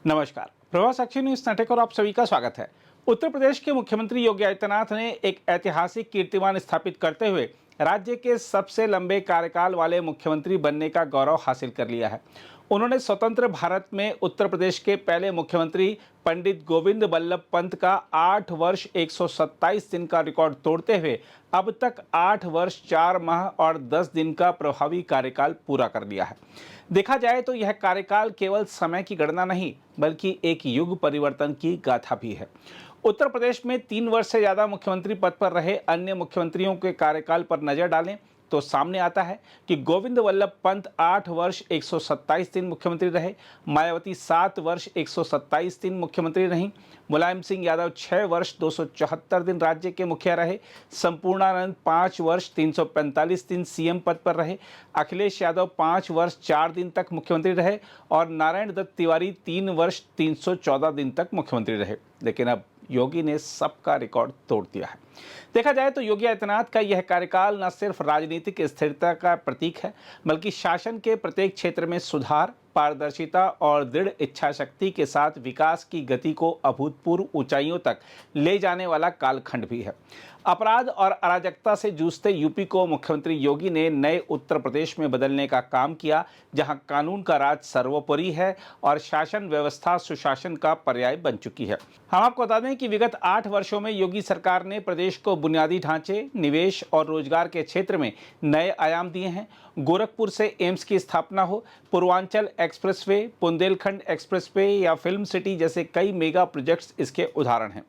नमस्कार, प्रभात साक्षी न्यूज नाटक और आप सभी का स्वागत है। उत्तर प्रदेश के मुख्यमंत्री योगी आदित्यनाथ ने एक ऐतिहासिक कीर्तिमान स्थापित करते हुए राज्य के सबसे लंबे कार्यकाल वाले मुख्यमंत्री बनने का गौरव हासिल कर लिया है। उन्होंने स्वतंत्र भारत में उत्तर प्रदेश के पहले मुख्यमंत्री पंडित गोविंद बल्लभ पंत का 8 वर्ष 127 दिन का रिकॉर्ड तोड़ते हुए अब तक 8 वर्ष 4 माह और 10 दिन का प्रभावी कार्यकाल पूरा कर लिया है। देखा जाए तो यह कार्यकाल केवल समय की गणना नहीं बल्कि एक युग परिवर्तन की गाथा भी है। उत्तर प्रदेश में 3 वर्ष से ज्यादा मुख्यमंत्री पद पर रहे अन्य मुख्यमंत्रियों के कार्यकाल पर नजर डालें तो सामने आता है कि गोविंद वल्लभ पंत 8 वर्ष 127 दिन मुख्यमंत्री रहे, मायावती 7 वर्ष 127 दिन मुख्यमंत्री रहीं, मुलायम सिंह यादव 6 वर्ष 274 दिन राज्य के मुखिया रहे, संपूर्णानंद 5 वर्ष 345 दिन सीएम पद पर रहे, अखिलेश यादव 5 वर्ष 4 दिन तक मुख्यमंत्री रहे और नारायण दत्त तिवारी 3 वर्ष 314 दिन तक मुख्यमंत्री रहे। लेकिन अब योगी ने सबका रिकॉर्ड तोड़ दिया है। देखा जाए तो योगी आदित्यनाथ का यह कार्यकाल न सिर्फ राजनीतिक स्थिरता का प्रतीक है बल्कि शासन के प्रत्येक क्षेत्र में सुधार, पारदर्शिता और दृढ़ इच्छा शक्ति के साथ विकास की गति को अभूतपूर्व ऊंचाइयों तक ले जाने वाला कालखंड भी है। अपराध और अराजकता से जूझते यूपी को मुख्यमंत्री योगी ने नए उत्तर प्रदेश में बदलने का काम किया, जहां कानून का राज सर्वोपरि है और शासन व्यवस्था सुशासन का पर्याय बन चुकी है। हम आपको बता दें कि विगत 8 वर्षों में योगी सरकार ने प्रदेश को बुनियादी ढांचे, निवेश और रोजगार के क्षेत्र में नए आयाम दिए हैं। गोरखपुर से एम्स की स्थापना हो, पूर्वांचल एक्सप्रेसवे, बुंदेलखंड एक्सप्रेसवे या फिल्म सिटी जैसे कई मेगा प्रोजेक्ट्स इसके उदाहरण हैं।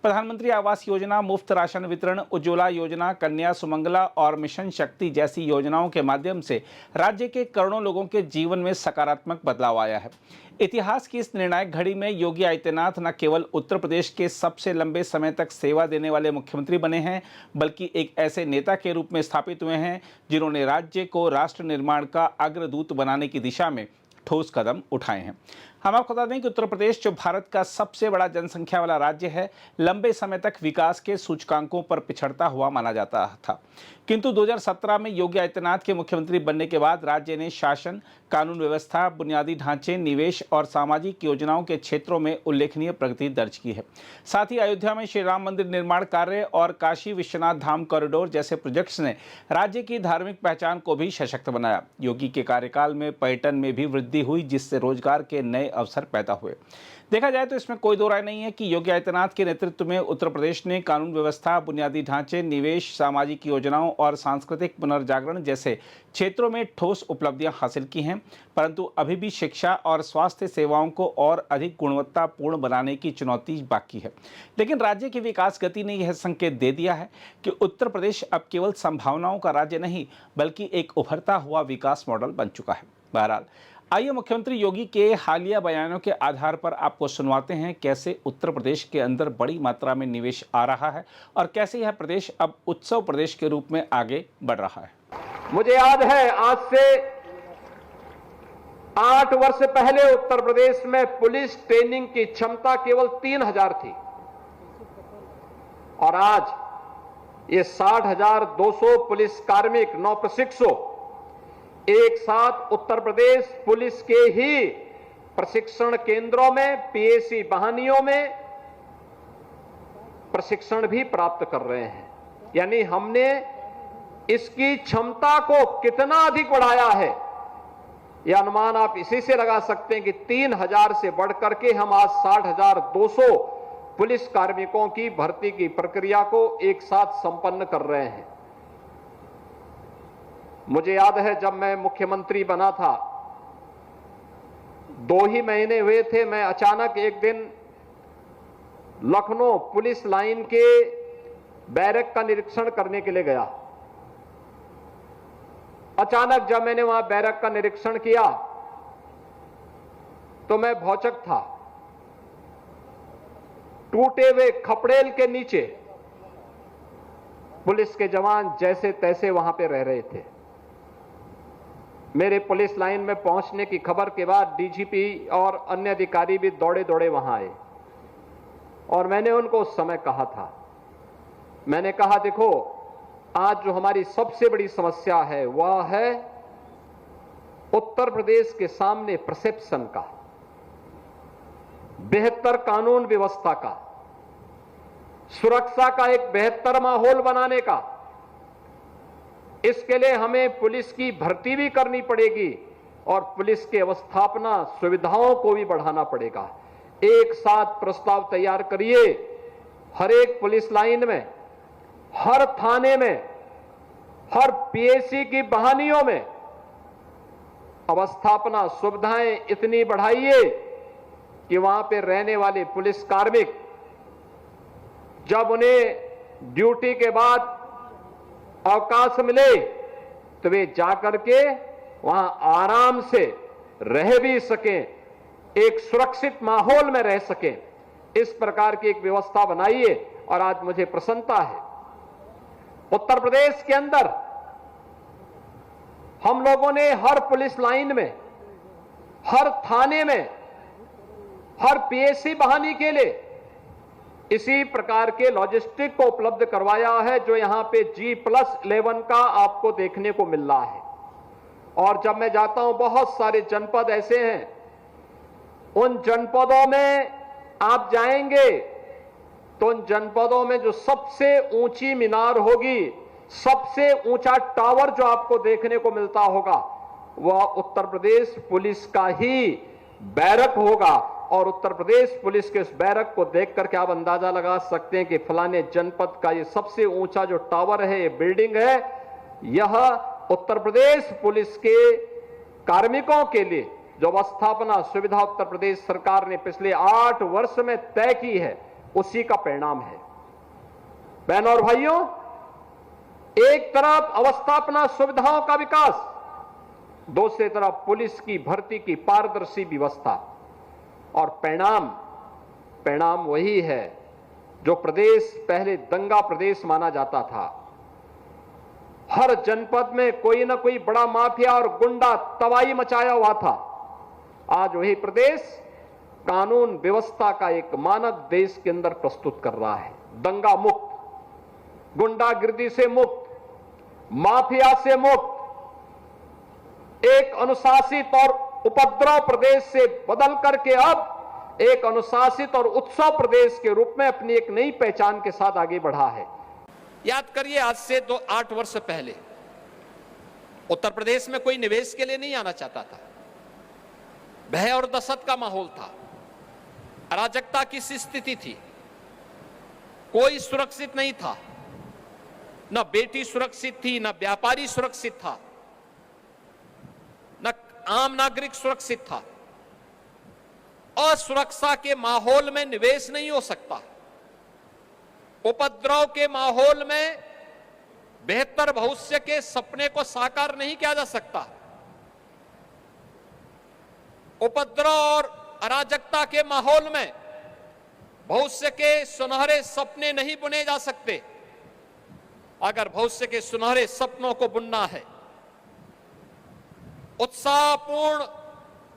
प्रधानमंत्री आवास योजना, मुफ्त राशन वितरण, उज्ज्वला योजना, कन्या सुमंगला और मिशन शक्ति जैसी योजनाओं के माध्यम से राज्य के करोड़ों लोगों के जीवन में सकारात्मक बदलाव आया है। इतिहास की इस निर्णायक घड़ी में योगी आदित्यनाथ न केवल उत्तर प्रदेश के सबसे लंबे समय तक सेवा देने वाले मुख्यमंत्री बने हैं बल्कि एक ऐसे नेता के रूप में स्थापित हुए हैं जिन्होंने राज्य को राष्ट्र निर्माण का अग्रदूत बनाने की दिशा में ठोस कदम उठाए हैं। हम आपको बता दें कि उत्तर प्रदेश जो भारत का सबसे बड़ा जनसंख्या वाला राज्य है, लंबे समय तक विकास के सूचकांकों पर पिछड़ता हुआ माना जाता था, किंतु 2017 में योगी आदित्यनाथ के मुख्यमंत्री बनने के बाद राज्य ने शासन, कानून व्यवस्था, बुनियादी ढांचे, निवेश और सामाजिक योजनाओं के क्षेत्रों में उल्लेखनीय प्रगति दर्ज की है। साथ ही अयोध्या में श्री राम मंदिर निर्माण कार्य और काशी विश्वनाथ धाम कॉरिडोर जैसे प्रोजेक्ट्स ने राज्य की धार्मिक पहचान को भी सशक्त बनाया। योगी के कार्यकाल में पर्यटन में भी वृद्धि हुई, जिससे रोजगार के नए अवसर पैदा हुए। देखा जाए तो इसमें कोई दो राय नहीं है कि योगी आदित्यनाथ के नेतृत्व में उत्तर प्रदेश ने कानून व्यवस्था, बुनियादी ढांचे, निवेश, सामाजिक योजनाओं और सांस्कृतिक पुनर्जागरण जैसे क्षेत्रों में ठोस उपलब्धियां हासिल की हैं, परंतु अभी भी शिक्षा और स्वास्थ्य सेवाओं को और अधिक गुणवत्तापूर्ण बनाने की चुनौती बाकी है। लेकिन राज्य की विकास गति ने यह संकेत दे दिया है कि उत्तर प्रदेश अब केवल संभावनाओं का राज्य नहीं बल्कि एक उभरता हुआ विकास मॉडल बन चुका है। बहरहाल, आइए मुख्यमंत्री योगी के हालिया बयानों के आधार पर आपको सुनवाते हैं कैसे उत्तर प्रदेश के अंदर बड़ी मात्रा में निवेश आ रहा है और कैसे यह प्रदेश अब उत्सव प्रदेश के रूप में आगे बढ़ रहा है। मुझे याद है, आज से 8 वर्ष पहले उत्तर प्रदेश में पुलिस ट्रेनिंग की क्षमता केवल 3000 थी और आज ये 60,200 पुलिस कार्मिक, नौप्रशिक्षु एक साथ उत्तर प्रदेश पुलिस के ही प्रशिक्षण केंद्रों में, पीएसी वाहिनियों में प्रशिक्षण भी प्राप्त कर रहे हैं। यानी हमने इसकी क्षमता को कितना अधिक बढ़ाया है, यह अनुमान आप इसी से लगा सकते हैं कि 3000 से बढ़कर के हम आज 60,200 पुलिस कार्मिकों की भर्ती की प्रक्रिया को एक साथ संपन्न कर रहे हैं। मुझे याद है, जब मैं मुख्यमंत्री बना था, 2 ही महीने हुए थे, मैं अचानक एक दिन लखनऊ पुलिस लाइन के बैरक का निरीक्षण करने के लिए गया। अचानक जब मैंने वहां बैरक का निरीक्षण किया तो मैं भौचक था। टूटे हुए खपड़ेल के नीचे पुलिस के जवान जैसे तैसे वहां पे रह रहे थे। मेरे पुलिस लाइन में पहुंचने की खबर के बाद डीजीपी और अन्य अधिकारी भी दौड़े दौड़े वहां आए और मैंने उनको उस समय कहा था, मैंने कहा देखो, आज जो हमारी सबसे बड़ी समस्या है वह है उत्तर प्रदेश के सामने परसेप्शन का। बेहतर कानून व्यवस्था का, सुरक्षा का एक बेहतर माहौल बनाने का, इसके लिए हमें पुलिस की भर्ती भी करनी पड़ेगी और पुलिस के अवस्थापना सुविधाओं को भी बढ़ाना पड़ेगा। एक साथ प्रस्ताव तैयार करिए, हर एक पुलिस लाइन में, हर थाने में, हर पीएसी की बहानियों में अवस्थापना सुविधाएं इतनी बढ़ाइए कि वहां पे रहने वाले पुलिस कार्मिक जब उन्हें ड्यूटी के बाद अवकाश मिले तो वे जाकर के वहां आराम से रह भी सकें, एक सुरक्षित माहौल में रह सकें। इस प्रकार की एक व्यवस्था बनाइए। और आज मुझे प्रसन्नता है, उत्तर प्रदेश के अंदर हम लोगों ने हर पुलिस लाइन में, हर थाने में, हर पीएसी बहाली के लिए इसी प्रकार के लॉजिस्टिक को उपलब्ध करवाया है, जो यहां पे G+11 का आपको देखने को मिल रहा है। और जब मैं जाता हूं, बहुत सारे जनपद ऐसे हैं, उन जनपदों में आप जाएंगे तो उन जनपदों में जो सबसे ऊंची मीनार होगी, सबसे ऊंचा टावर जो आपको देखने को मिलता होगा, वह उत्तर प्रदेश पुलिस का ही बैरक होगा। और उत्तर प्रदेश पुलिस के उस बैरक को देख करके आप अंदाजा लगा सकते हैं कि फलाने जनपद का ये सबसे ऊंचा जो टावर है, ये बिल्डिंग है, यह उत्तर प्रदेश पुलिस के कार्मिकों के लिए जो अवस्थापना सुविधा उत्तर प्रदेश सरकार ने पिछले 8 वर्ष में तय की है, उसी का परिणाम है। बहनों और भाइयों, एक तरफ अवस्थापना सुविधाओं का विकास, दूसरी तरफ पुलिस की भर्ती की पारदर्शी व्यवस्था, और परिणाम वही है जो प्रदेश पहले दंगा प्रदेश माना जाता था। हर जनपद में कोई ना कोई बड़ा माफिया और गुंडा तबाही मचाया हुआ था। आज वही प्रदेश कानून व्यवस्था का एक मानक देश के अंदर प्रस्तुत कर रहा है। दंगा मुक्त, गुंडागिर्दी से मुक्त, माफिया से मुक्त, एक अनुशासित और उपद्रव प्रदेश से बदल करके अब एक अनुशासित और उत्सव प्रदेश के रूप में अपनी एक नई पहचान के साथ आगे बढ़ा है। याद करिए, आज से 8 वर्ष पहले उत्तर प्रदेश में कोई निवेश के लिए नहीं आना चाहता था। भय और दहशत का माहौल था, अराजकता की स्थिति थी, कोई सुरक्षित नहीं था, न बेटी सुरक्षित थी, न व्यापारी सुरक्षित था, न आम नागरिक सुरक्षित था। असुरक्षा के माहौल में निवेश नहीं हो सकता। उपद्रव के माहौल में बेहतर भविष्य के सपने को साकार नहीं किया जा सकता। उपद्रव और अराजकता के माहौल में भविष्य के सुनहरे सपने नहीं बुने जा सकते। अगर भविष्य के सुनहरे सपनों को बुनना है, उत्साहपूर्ण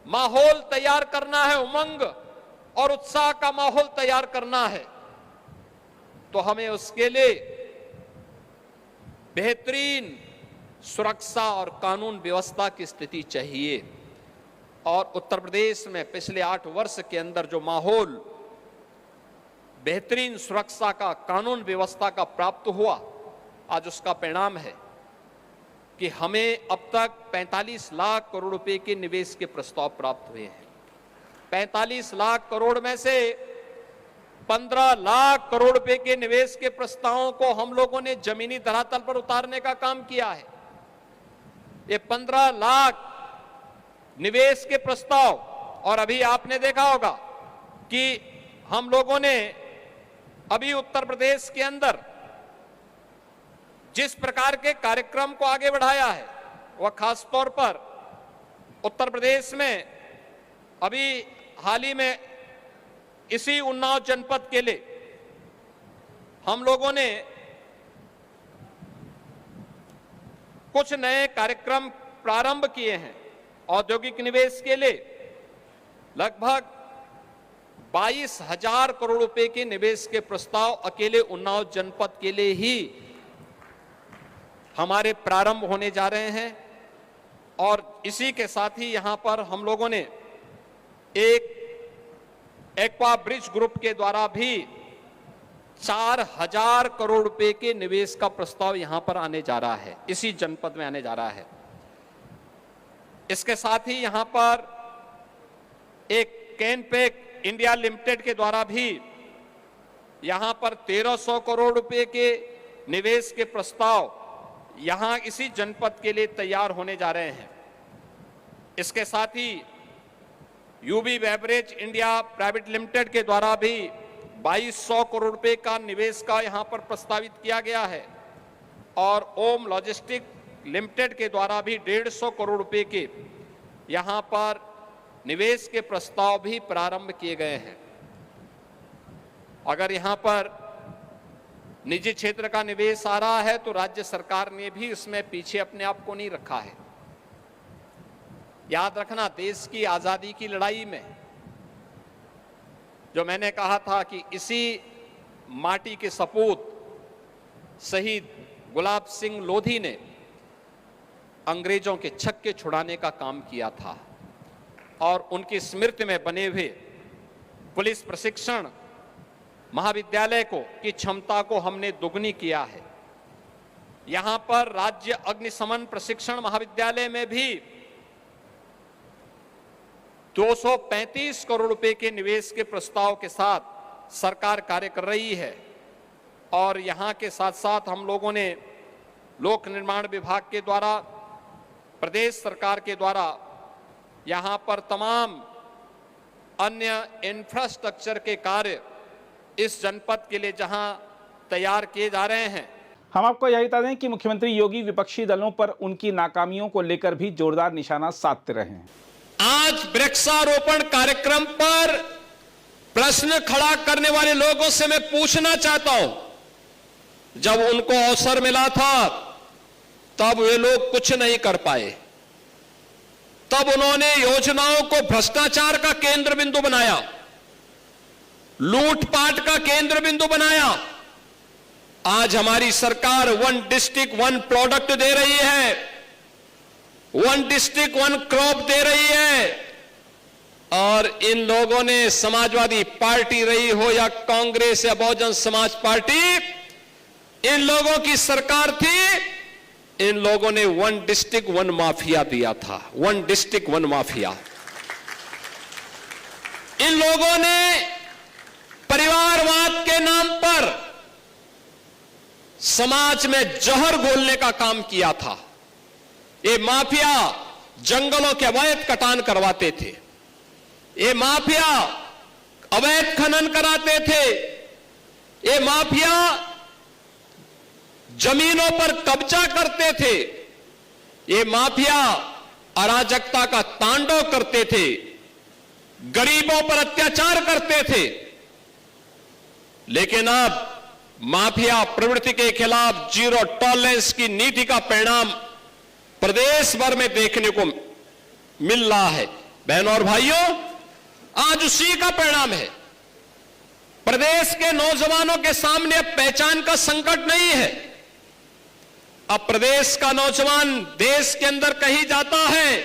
माहौल तैयार करना है, उमंग और उत्साह का माहौल तैयार करना है, तो हमें उसके लिए बेहतरीन सुरक्षा और कानून व्यवस्था की स्थिति चाहिए। और उत्तर प्रदेश में पिछले 8 वर्ष के अंदर जो माहौल बेहतरीन सुरक्षा का, कानून व्यवस्था का प्राप्त हुआ, आज उसका परिणाम है कि हमें अब तक 45 लाख करोड़ रुपए के निवेश के प्रस्ताव प्राप्त हुए हैं। 45 लाख करोड़ में से 15 लाख करोड़ रुपए के निवेश के प्रस्तावों को हम लोगों ने जमीनी धरातल पर उतारने का काम किया है। ये 15 लाख निवेश के प्रस्ताव, और अभी आपने देखा होगा कि हम लोगों ने अभी उत्तर प्रदेश के अंदर जिस प्रकार के कार्यक्रम को आगे बढ़ाया है, वह खासतौर पर उत्तर प्रदेश में अभी हाल ही में इसी उन्नाव जनपद के लिए हम लोगों ने कुछ नए कार्यक्रम प्रारंभ किए हैं। औद्योगिक निवेश के लिए लगभग 22,000 करोड़ रुपए के निवेश के प्रस्ताव अकेले उन्नाव जनपद के लिए ही हमारे प्रारंभ होने जा रहे हैं। और इसी के साथ ही यहां पर हम लोगों ने एक एक्वा ब्रिज ग्रुप के द्वारा भी 4000 करोड़ रुपए के निवेश का प्रस्ताव यहां पर आने जा रहा है, इसी जनपद में आने जा रहा है। इसके साथ ही यहां पर एक कैनपेक इंडिया लिमिटेड के द्वारा भी यहां पर 1300 करोड़ रुपए के निवेश के प्रस्ताव यहां इसी जनपद के लिए तैयार होने जा रहे हैं। इसके साथ ही UB beverage India private limited के द्वारा भी 2200 करोड़ रुपए का निवेश का यहां पर प्रस्तावित किया गया है और ओम लॉजिस्टिक लिमिटेड के द्वारा भी 150 करोड़ रुपए के यहां पर निवेश के प्रस्ताव भी प्रारंभ किए गए हैं। अगर यहां पर निजी क्षेत्र का निवेश आ रहा है तो राज्य सरकार ने भी इसमें पीछे अपने आप को नहीं रखा है। याद रखना, देश की आजादी की लड़ाई में जो मैंने कहा था कि इसी माटी के सपूत शहीद गुलाब सिंह लोधी ने अंग्रेजों के छक्के छुड़ाने का काम किया था और उनकी स्मृति में बने हुए पुलिस प्रशिक्षण महाविद्यालय की क्षमता को हमने दुगनी किया है। यहां पर राज्य अग्निशमन प्रशिक्षण महाविद्यालय में भी 235 करोड़ रुपए के निवेश के प्रस्ताव के साथ सरकार कार्य कर रही है और यहां के साथ साथ हम लोगों ने लोक निर्माण विभाग के द्वारा, प्रदेश सरकार के द्वारा यहां पर तमाम अन्य इंफ्रास्ट्रक्चर के कार्य इस जनपद के लिए जहां तैयार किए जा रहे हैं। हम आपको यही बता दें कि मुख्यमंत्री योगी विपक्षी दलों पर उनकी नाकामियों को लेकर भी जोरदार निशाना साधते रहे हैं। आज वृक्षारोपण कार्यक्रम पर प्रश्न खड़ा करने वाले लोगों से मैं पूछना चाहता हूं, जब उनको अवसर मिला था तब वे लोग कुछ नहीं कर पाए। तब उन्होंने योजनाओं को भ्रष्टाचार का केंद्र बिंदु बनाया, लूटपाट का केंद्र बिंदु बनाया। आज हमारी सरकार 1 डिस्ट्रिक्ट 1 प्रोडक्ट दे रही है, 1 डिस्ट्रिक्ट 1 क्रॉप दे रही है और इन लोगों ने, समाजवादी पार्टी रही हो या कांग्रेस या बहुजन समाज पार्टी, इन लोगों की सरकार थी, इन लोगों ने 1 डिस्ट्रिक्ट 1 माफिया दिया था। 1 डिस्ट्रिक्ट 1 माफिया। इन लोगों ने परिवारवाद के नाम पर समाज में जहर घोलने का काम किया था। ये माफिया जंगलों के अवैध कटान करवाते थे, ये माफिया अवैध खनन कराते थे, ये माफिया जमीनों पर कब्जा करते थे, ये माफिया अराजकता का तांडव करते थे, गरीबों पर अत्याचार करते थे। लेकिन अब माफिया प्रवृत्ति के खिलाफ जीरो टॉलरेंस की नीति का परिणाम प्रदेश भर में देखने को मिल रहा है। बहनों और भाइयों, आज उसी का परिणाम है। प्रदेश के नौजवानों के सामने अब पहचान का संकट नहीं है। अब प्रदेश का नौजवान देश के अंदर कहीं जाता है,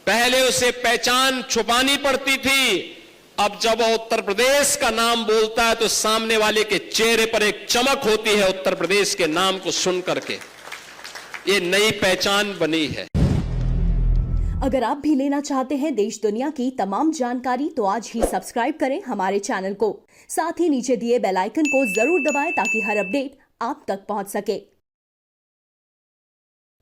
पहले उसे पहचान छुपानी पड़ती थी, अब जब वो उत्तर प्रदेश का नाम बोलता है तो सामने वाले के चेहरे पर एक चमक होती है उत्तर प्रदेश के नाम को सुन करके। ये नई पहचान बनी है। अगर आप भी लेना चाहते हैं देश दुनिया की तमाम जानकारी तो आज ही सब्सक्राइब करें हमारे चैनल को। साथ ही नीचे दिए बेल आइकन को जरूर दबाएं ताकि हर अपडेट आप तक पहुंच सके।